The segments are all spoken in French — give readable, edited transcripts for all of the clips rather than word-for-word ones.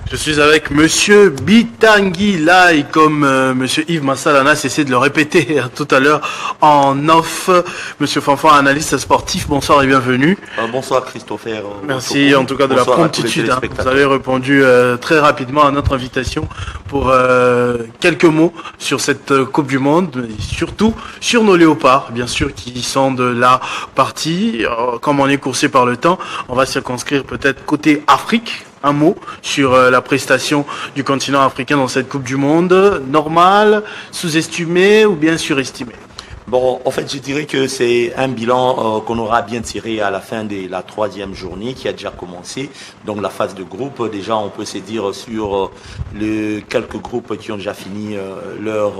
Je suis avec Monsieur Bitanguy Lai, comme Monsieur Yves Massala n'a cessé de le répéter tout à l'heure en off. Monsieur Fanfan, analyste sportif, bonsoir et bienvenue. Bonsoir Christopher. Merci en tout cas de bonsoir la promptitude. Vous avez répondu très rapidement à notre invitation pour quelques mots sur cette Coupe du Monde, mais surtout sur nos léopards, bien sûr, qui sont de la partie. Comme on est coursé par le temps, on va circonscrire peut-être côté Afrique. Un mot sur la prestation du continent africain dans cette Coupe du Monde. Normale, sous-estimée ou bien surestimée? Bon, en fait, je dirais que c'est un bilan qu'on aura bien tiré à la fin de la 3e journée qui a déjà commencé. Donc la phase de groupe, déjà on peut se dire sur les quelques groupes qui ont déjà fini leur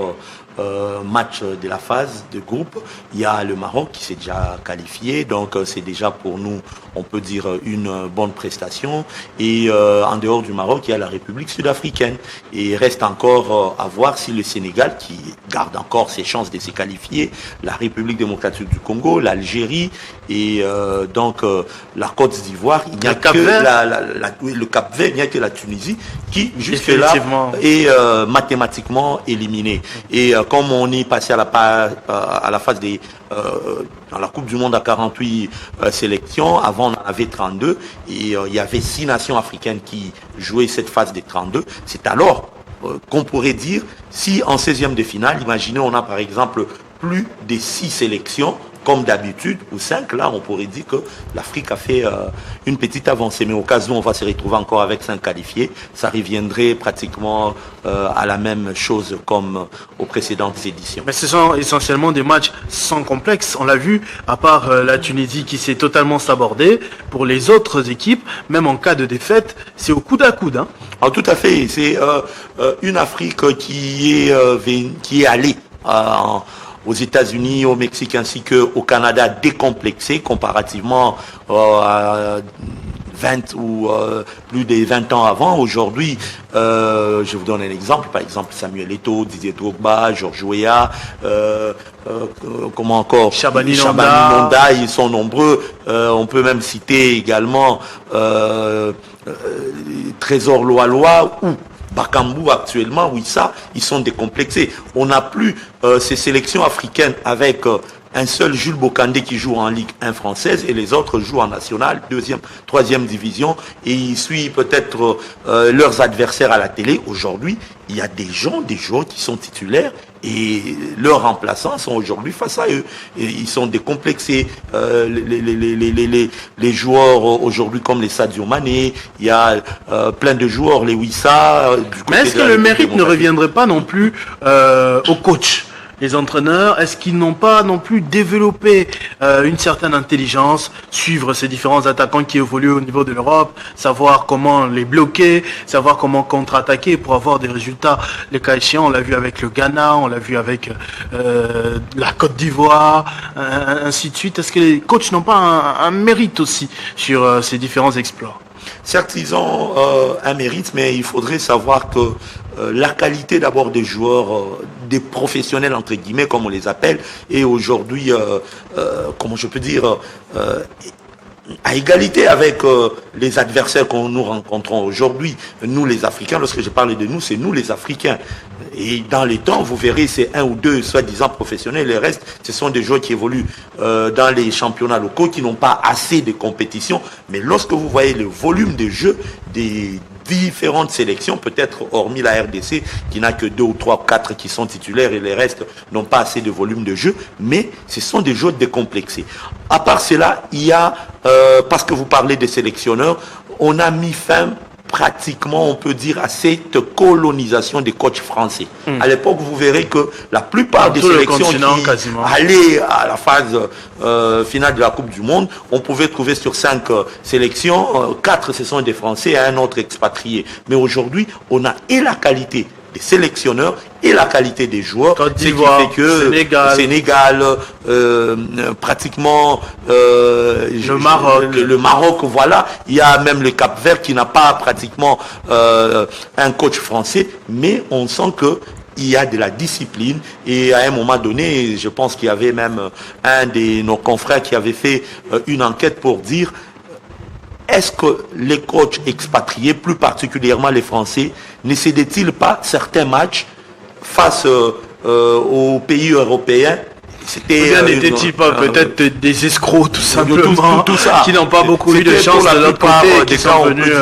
match de la phase de groupe. Il y a le Maroc qui s'est déjà qualifié, donc c'est déjà pour nous, on peut dire, une bonne prestation. Et en dehors du Maroc, il y a la République sud-africaine. Et il reste encore à voir si le Sénégal, qui garde encore ses chances de se qualifier, la République démocratique du Congo, l'Algérie et donc la Côte d'Ivoire, il n'y a que le Cap-Vert, il n'y a que la Tunisie qui jusque-là est mathématiquement éliminée. Et comme on est passé à la phase des dans la Coupe du Monde à 48 sélections, avant on en avait 32 et il y avait 6 nations africaines qui jouaient cette phase des 32. C'est alors qu'on pourrait dire, si en 16e de finale, imaginez on a par exemple plus de 6 sélections, comme d'habitude, ou 5, là, on pourrait dire que l'Afrique a fait une petite avancée. Mais au cas où on va se retrouver encore avec 5 qualifiés, ça reviendrait pratiquement à la même chose comme aux précédentes éditions. Mais ce sont essentiellement des matchs sans complexe. On l'a vu, à part la Tunisie qui s'est totalement sabordée, pour les autres équipes, même en cas de défaite, c'est au coude à coude. Hein. Ah, tout à fait. C'est une Afrique qui est allée aux États-Unis, au Mexique ainsi qu'au Canada décomplexé comparativement à 20 ou plus de 20 ans avant. Aujourd'hui, je vous donne un exemple, par exemple Samuel Eto'o, Didier Drogba, Georges Weah, comment encore Chabani Nonda, ils sont nombreux. On peut même citer également Trésor Loaloa ou Bakambu actuellement, oui, ça, ils sont décomplexés. On n'a plus ces sélections africaines avec un seul Jules Bocandé qui joue en Ligue 1 française et les autres jouent en nationale, 2e, 3e division et ils suivent peut-être leurs adversaires à la télé. Aujourd'hui, il y a des joueurs qui sont titulaires et leurs remplaçants sont aujourd'hui face à eux. Et ils sont décomplexés. Les joueurs aujourd'hui comme les Sadio Mané, il y a plein de joueurs, les Wissa. Mais est-ce que le mérite ne reviendrait pas non plus au coach? Les entraîneurs, est-ce qu'ils n'ont pas non plus développé une certaine intelligence, suivre ces différents attaquants qui évoluent au niveau de l'Europe, savoir comment les bloquer, savoir comment contre-attaquer pour avoir des résultats, les cas échéants, on l'a vu avec le Ghana, on l'a vu avec la Côte d'Ivoire, ainsi de suite. Est-ce que les coachs n'ont pas un mérite aussi sur ces différents exploits? Certes, ils ont un mérite, mais il faudrait savoir que la qualité d'abord des joueurs, des professionnels entre guillemets, comme on les appelle, est aujourd'hui, comment je peux dire, à égalité avec les adversaires que nous rencontrons aujourd'hui. Nous les Africains, lorsque je parle de nous, c'est nous les Africains. Et dans les temps, vous verrez, c'est 1 ou 2 soi-disant professionnels. Les restes, ce sont des joueurs qui évoluent dans les championnats locaux, qui n'ont pas assez de compétition. Mais lorsque vous voyez le volume de jeu des différentes sélections, peut-être hormis la RDC, qui n'a que 2 ou 3, 4 qui sont titulaires et les restes n'ont pas assez de volume de jeu, mais ce sont des joueurs décomplexés. À part cela, il y a, parce que vous parlez des sélectionneurs, on a mis fin pratiquement, on peut dire, à cette colonisation des coachs français. À l'époque, vous verrez que la plupart des sélections qui allaient à la phase finale de la Coupe du Monde, on pouvait trouver sur 5 sélections, 4 ce sont des Français et un autre expatrié. Mais aujourd'hui, on a et la qualité des sélectionneurs et la qualité des joueurs, ce qui fait que Sénégal, pratiquement le Maroc, voilà, il y a même le Cap-Vert qui n'a pas pratiquement un coach français, mais on sent que il y a de la discipline et à un moment donné, je pense qu'il y avait même un de nos confrères qui avait fait une enquête pour dire est-ce que les coachs expatriés, plus particulièrement les Français, ne cédaient-ils pas certains matchs face aux pays européens? N'était-il pas peut-être des escrocs tout simplement, tout ça. Qui n'ont pas beaucoup eu de chance de l'autre côté, qui sont venus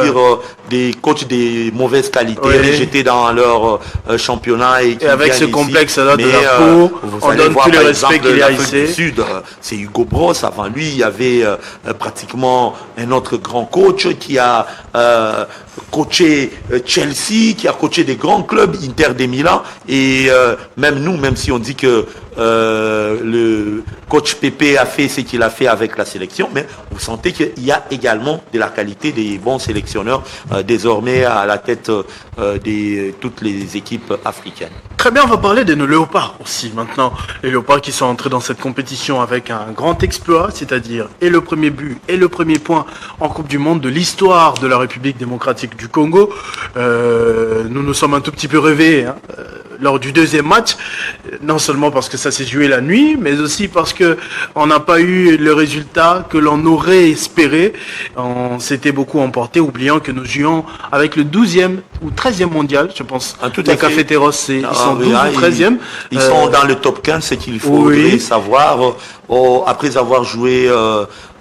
des coachs de mauvaise qualité, rejetés dans leur championnat et avec ce complexe là de la peau, on donne tout le respect qu'il y a ici. Sud, c'est Hugo Bross. Avant lui, il y avait pratiquement un autre grand coach qui a coaché Chelsea, qui a coaché des grands clubs, Inter de Milan, et même nous, même si on dit que le coach Pépé a fait ce qu'il a fait avec la sélection, mais vous sentez qu'il y a également de la qualité des bons sélectionneurs désormais à la tête de toutes les équipes africaines. Très bien, on va parler de nos léopards aussi maintenant. Les léopards qui sont entrés dans cette compétition avec un grand exploit, c'est-à-dire et le premier but et le premier point en Coupe du Monde de l'histoire de la République démocratique du Congo. Nous nous sommes un tout petit peu rêvés lors du deuxième match, non seulement parce que ça s'est joué la nuit, mais aussi parce que on n'a pas eu le résultat que l'on aurait espéré. On s'était beaucoup emporté, oubliant que nous jouions avec le 12e ou 13e mondial, je pense. Les Cafeteros, ils sont 12 ou 13e. Ils sont dans le top 15, c'est qu'il faudrait savoir. Après avoir joué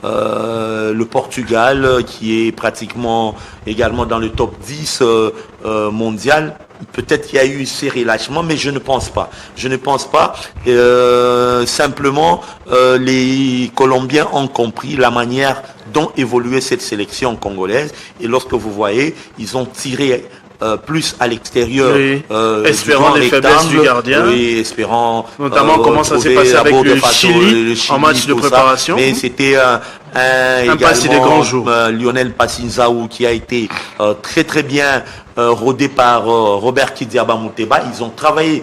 le Portugal, qui est pratiquement également dans le top 10 mondial, peut-être qu'il y a eu ces relâchements, mais je ne pense pas. Je ne pense pas. Simplement, les Colombiens ont compris la manière dont évoluait cette sélection congolaise. Et lorsque vous voyez, ils ont tiré plus à l'extérieur, espérant des faiblesses du gardien, espérant notamment comment ça s'est passé avec le Chili en match de préparation. Mais c'était également Lionel Passinzaou qui a été très très bien rodé par Robert Kidiaba Mouteba. Ils ont travaillé,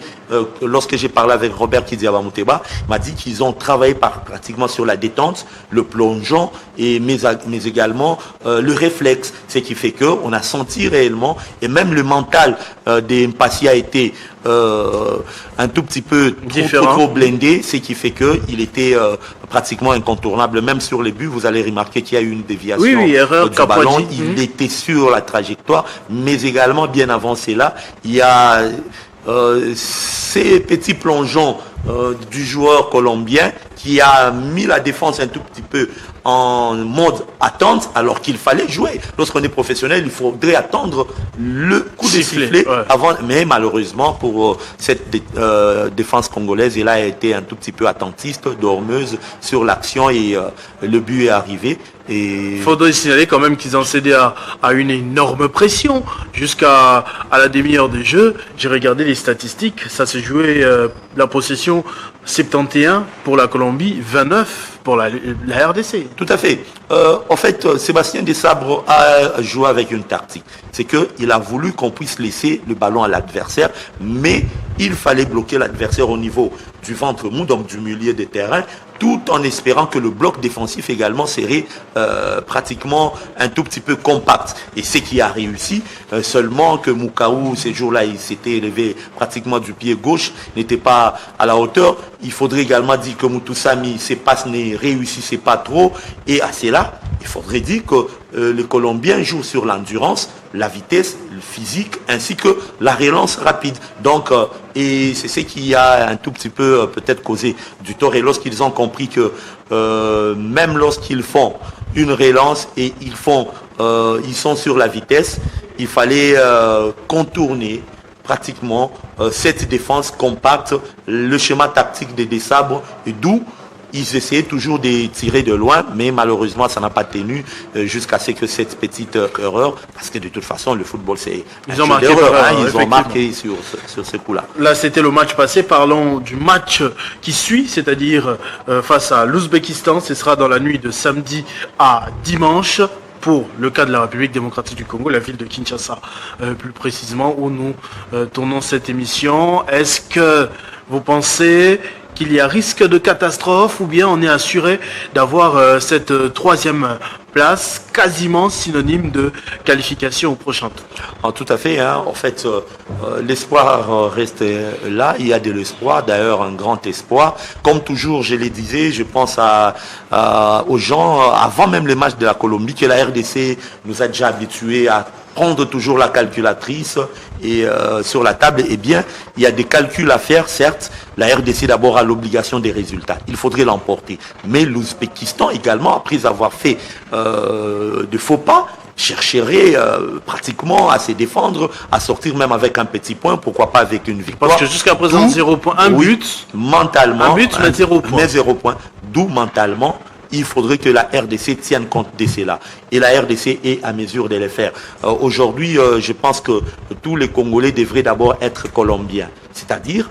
lorsque j'ai parlé avec Robert Kidiaba Mouteba, il m'a dit qu'ils ont travaillé pratiquement sur la détente, le plongeon, mais également le réflexe. Ce qui fait qu'on a senti réellement, et même le mental des Mpassi a été un tout petit peu trop blindé, ce qui fait qu'il était pratiquement incontournable. Même sur les buts, vous allez remarquer qu'il y a eu une déviation du ballon. Il était sur la trajectoire, mais également bien avancé là. Il y a ces petits plongeons du joueur colombien qui a mis la défense un tout petit peu en mode attente alors qu'il fallait jouer. Lorsqu'on est professionnel, il faudrait attendre le coup de sifflet avant. Mais malheureusement pour cette défense congolaise, elle a été un tout petit peu attentiste, dormeuse sur l'action et le but est arrivé. Il faudrait signaler quand même qu'ils ont cédé à une énorme pression jusqu'à la demi-heure de jeu. J'ai regardé les statistiques, ça s'est joué la possession 71 pour la Colombie, 29 pour la RDC. Tout à fait. En fait, Sébastien Desabre a joué avec une tactique. C'est qu'il a voulu qu'on puisse laisser le ballon à l'adversaire, mais il fallait bloquer l'adversaire au niveau du ventre mou, donc du milieu de terrain, tout en espérant que le bloc défensif également serait pratiquement un tout petit peu compact. Et ce qui a réussi, seulement que Moukaou, ces jours-là, il s'était élevé pratiquement du pied gauche, n'était pas à la hauteur. Il faudrait également dire que Moutoussamy, ses passes ne réussissaient pas trop. Et à cela, il faudrait dire que les Colombiens jouent sur l'endurance, la vitesse, le physique, ainsi que la relance rapide. Donc, et c'est ce qui a un tout petit peu peut-être causé du tort. Et lorsqu'ils ont compris que même lorsqu'ils font une relance et ils sont sur la vitesse, il fallait contourner pratiquement cette défense compacte, le schéma tactique des Desabre, et d'où ils essayaient toujours de tirer de loin, mais malheureusement, ça n'a pas tenu jusqu'à ce que cette petite erreur, parce que de toute façon, le football, c'est ils ont marqué sur ce coup-là. Là, c'était le match passé. Parlons du match qui suit, c'est-à-dire face à l'Ouzbékistan. Ce sera dans la nuit de samedi à dimanche. Pour le cas de la République démocratique du Congo, la ville de Kinshasa, plus précisément, où nous tournons cette émission. Est-ce que vous pensez qu'il y a risque de catastrophe ou bien on est assuré d'avoir cette troisième place quasiment synonyme de qualification au prochain tour? Tout à fait. Hein. En fait, l'espoir reste là. Il y a de l'espoir, d'ailleurs un grand espoir. Comme toujours, je le disais, je pense aux gens, avant même les matchs de la Colombie, que la RDC nous a déjà habitués à prendre toujours la calculatrice et sur la table. Eh bien, il y a des calculs à faire, certes. La RDC d'abord a l'obligation des résultats. Il faudrait l'emporter. Mais l'Ouzbékistan également, après avoir fait de faux pas, chercherait pratiquement à se défendre, à sortir même avec un petit point, pourquoi pas avec une victoire. Parce que jusqu'à présent, 0 point, un but. Mentalement. Un but, mais 0 point. Mais 0 point. D'où mentalement, il faudrait que la RDC tienne compte de cela. Et la RDC est à mesure de le faire. Aujourd'hui, je pense que tous les Congolais devraient d'abord être colombiens. C'est-à-dire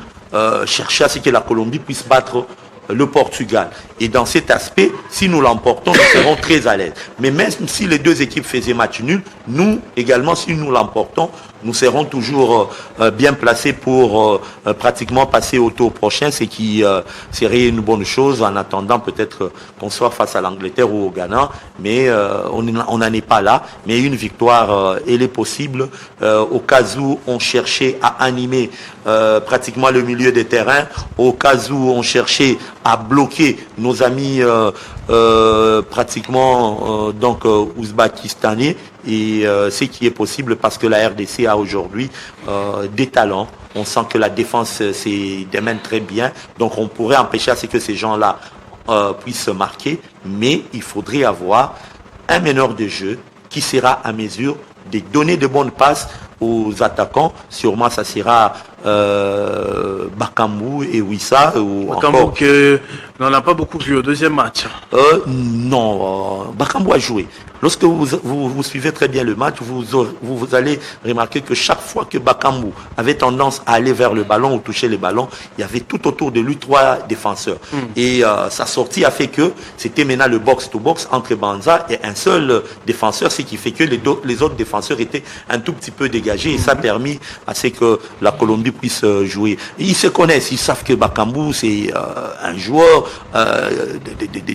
chercher à ce que la Colombie puisse battre le Portugal. Et dans cet aspect, si nous l'emportons, nous serons très à l'aise. Mais même si les deux équipes faisaient match nul, nous également, si nous l'emportons, nous serons toujours bien placés pour pratiquement passer au tour prochain, ce qui serait une bonne chose en attendant peut-être qu'on soit face à l'Angleterre ou au Ghana, mais on n'en est pas là. Mais une victoire, elle est possible au cas où on cherchait à animer pratiquement le milieu des terrains, au cas où on cherchait à bloquer nos amis pratiquement ouzbakistanais. Et ce qui est possible parce que la RDC a aujourd'hui des talents. On sent que la défense s'y démène très bien. Donc on pourrait empêcher à ce que ces gens-là puissent se marquer. Mais il faudrait avoir un meneur de jeu qui sera à mesure de donner de bonnes passes aux attaquants. Sûrement ça sera Bakambu et Wissa. Bakambu que n'en a pas beaucoup vu au deuxième match. Non, Bakambu a joué. Lorsque vous suivez très bien le match, vous allez remarquer que chaque fois que Bakambu avait tendance à aller vers le ballon ou toucher le ballon, il y avait tout autour de lui 3 défenseurs. Et sa sortie a fait que c'était maintenant le box-to-box entre Banza et un seul défenseur, ce qui fait que les autres défenseurs étaient un tout petit peu dégagés et ça a permis à ce que la Colombie puisse jouer. Et ils se connaissent, ils savent que Bakambu c'est un joueur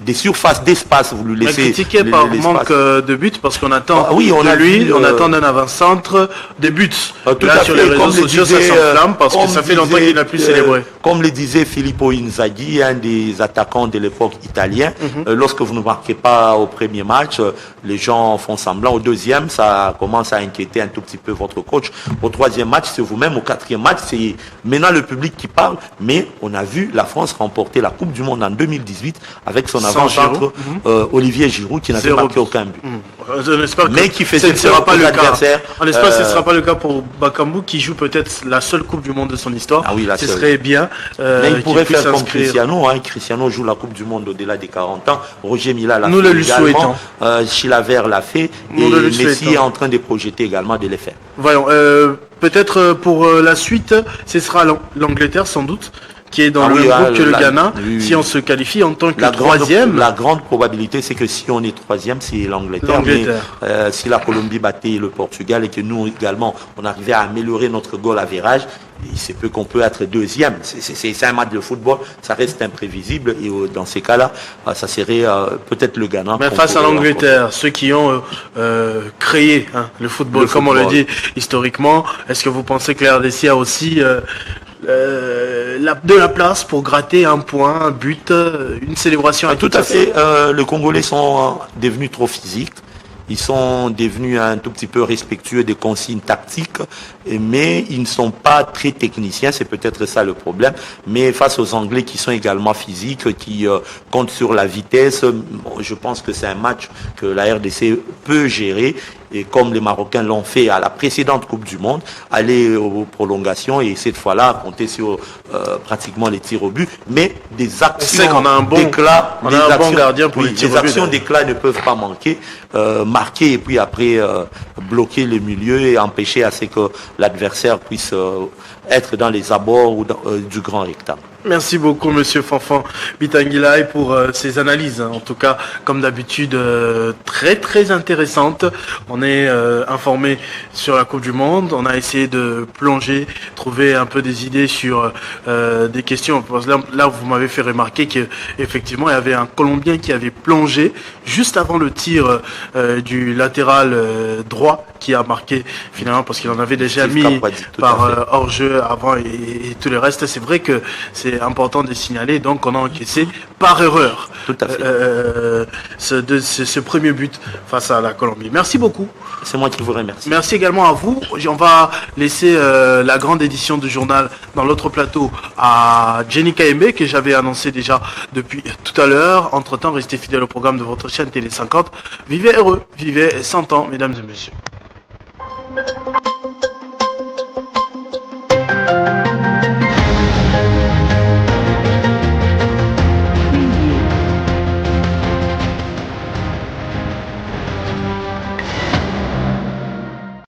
des surfaces d'espace, vous lui laissez. Critiqué par manque de buts parce qu'on attend on attend d'un avant-centre des buts. Tout là à sur fait, les réseaux sociaux ça s'enflamme parce que ça fait longtemps qu'il n'a plus célébré. Comme le disait Filippo Inzaghi, un des attaquants de l'époque italien, lorsque vous ne marquez pas au premier match, les gens font semblant. Au deuxième, ça commence à inquiéter un tout petit peu votre coach. Au troisième match, c'est vous-même. Au quatrième match, c'est maintenant le public qui parle. Mais on a vu la France remporter la Coupe du Monde en 2018 avec son avant-centre Olivier Giroud qui n'avait marqué aucun but. Mais qui faisait ce ne sera pas le cas. On espère que ce ne sera pas le cas pour Bakambu qui joue peut-être la seule Coupe du Monde de son histoire. Ah oui, ce serait bien. Mais il pourrait faire comme Cristiano. Cristiano joue la Coupe du Monde au-delà des 40 ans. Roger Mila l'a fait également. Chilavert l'a fait. Et Messi est en train de projeter également de les faire. Voyons. Peut-être pour la suite, ce sera l'Angleterre sans doute, qui est dans le même groupe que le Ghana, si on se qualifie en tant que troisième. La grande probabilité, c'est que si on est troisième, c'est l'Angleterre. Mais si la Colombie battait le Portugal et que nous également, on arrivait à améliorer notre goal average, il se peut qu'on peut être deuxième. C'est un match de football, ça reste imprévisible. Et dans ces cas-là, ça serait peut-être le Ghana. Mais face à l'Angleterre, ceux qui ont créé le football, comme on le dit historiquement, est-ce que vous pensez que la RDC a aussi de la place pour gratter un point, un but, une célébration? Tout à fait. Les Congolais sont devenus trop physiques. Ils sont devenus un tout petit peu respectueux des consignes tactiques, mais ils ne sont pas très techniciens, c'est peut-être ça le problème. Mais face aux Anglais qui sont également physiques, qui comptent sur la vitesse, je pense que c'est un match que la RDC peut gérer. Et comme les Marocains l'ont fait à la précédente Coupe du Monde, aller aux prolongations et cette fois-là compter sur pratiquement les tirs au but, mais des actions d'éclat, des actions d'éclat ne peuvent pas manquer, marquer et puis après bloquer le milieu et empêcher à ce que l'adversaire puisse être dans les abords du grand rectangle. Merci beaucoup, Monsieur Fanfan Bitangilai, pour ces analyses. En tout cas, comme d'habitude, très très intéressantes. On est informé sur la Coupe du Monde. On a essayé de plonger, trouver un peu des idées sur des questions. Là, vous m'avez fait remarquer qu'effectivement, il y avait un Colombien qui avait plongé juste avant le tir du latéral droit qui a marqué finalement parce qu'il en avait déjà mis par hors-jeu avant et tout le reste. C'est vrai que c'est important de signaler, donc on a encaissé par erreur ce premier but face à la Colombie. Merci beaucoup. C'est moi qui vous remercie. Merci également à vous. On va laisser la grande édition du journal dans l'autre plateau à Jenny Kaembe que j'avais annoncé déjà depuis tout à l'heure. Entre-temps, restez fidèles au programme de votre chaîne Télé 50. Vivez heureux, vivez 100 ans, mesdames et messieurs.